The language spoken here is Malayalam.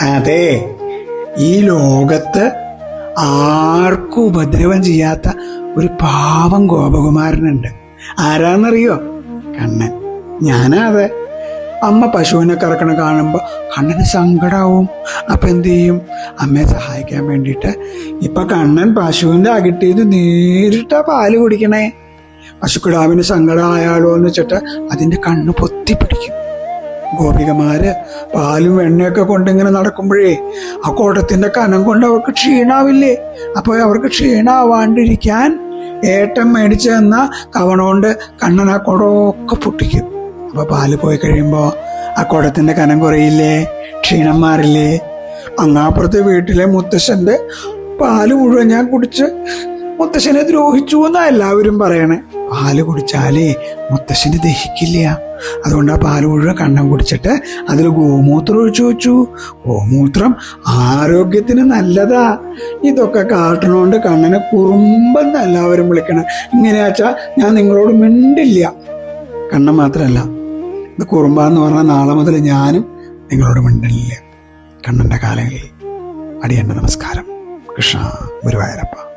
അതെ, ഈ ലോകത്ത് ആർക്കും ഉപദ്രവം ചെയ്യാത്ത ഒരു പാവം ഗോപകുമാരനുണ്ട്. ആരാന്നറിയോ? കണ്ണൻ. ഞാനാ അതെ. അമ്മ പശുവിനെ കറക്കണ കാണുമ്പോൾ കണ്ണന് സങ്കടാവും. അപ്പൊ എന്ത് ചെയ്യും? അമ്മയെ സഹായിക്കാൻ വേണ്ടിയിട്ട് ഇപ്പൊ കണ്ണൻ പശുവിന്റെ അകിട്ടിന്ന് നേരിട്ടാ പാല് കുടിക്കണേ. പശുക്കിടാവിന് സങ്കടമായാലോ എന്ന് വെച്ചിട്ട് അതിന്റെ കണ്ണ് പൊത്തിപ്പിടിക്കും. ഗോപികമാര് പാലും വെണ്ണയൊക്കെ കൊണ്ടിങ്ങനെ നടക്കുമ്പോഴേ ആ കുടത്തിന്റെ കനം കൊണ്ട് അവർക്ക് ക്ഷീണാവില്ലേ? അപ്പൊ അവർക്ക് ക്ഷീണാവാണ്ടിരിക്കാൻ ഏട്ടൻ മേടിച്ചു തന്ന കവണ കൊണ്ട് കണ്ണൻ ആ കുടമൊക്കെ പൊട്ടിക്കും. അപ്പൊ പാല് പോയി കഴിയുമ്പോ ആ കുടത്തിന്റെ കനം കുറയില്ലേ? ക്ഷീണം മാറില്ലേ? അങ്ങാപ്പുറത്തെ വീട്ടിലെ മുത്തശ്ശന്റെ പാല് മുഴുവൻ ഞാൻ കുടിച്ച് മുത്തശ്ശനെ ദ്രോഹിച്ചു എന്നാ എല്ലാവരും പറയണേ. പാല് കുടിച്ചാലേ മുത്തശ്ശന് ദഹിക്കില്ല. അതുകൊണ്ട് ആ പാല് മുഴുവൻ കണ്ണം കുടിച്ചിട്ട് അതിൽ ഗോമൂത്രം ഒഴിച്ചു വെച്ചു. ഗോമൂത്രം ആരോഗ്യത്തിന് നല്ലതാ. ഇതൊക്കെ കാട്ടണോണ്ട് കണ്ണനെ കുറുമ്പെന്ന് എല്ലാവരും വിളിക്കണം. ഇങ്ങനെയാച്ചാ ഞാൻ നിങ്ങളോട് മിണ്ടില്ല. കണ്ണൻ മാത്രമല്ല, ഇത് കുറുമ്പാന്ന് പറഞ്ഞാൽ നാളെ മുതൽ ഞാനും നിങ്ങളോട് മിണ്ടില്ല. കണ്ണന്റെ കാലങ്ങളിൽ അടിയന്റെ നമസ്കാരം. കൃഷ്ണ ഗുരുവായൂരപ്പ.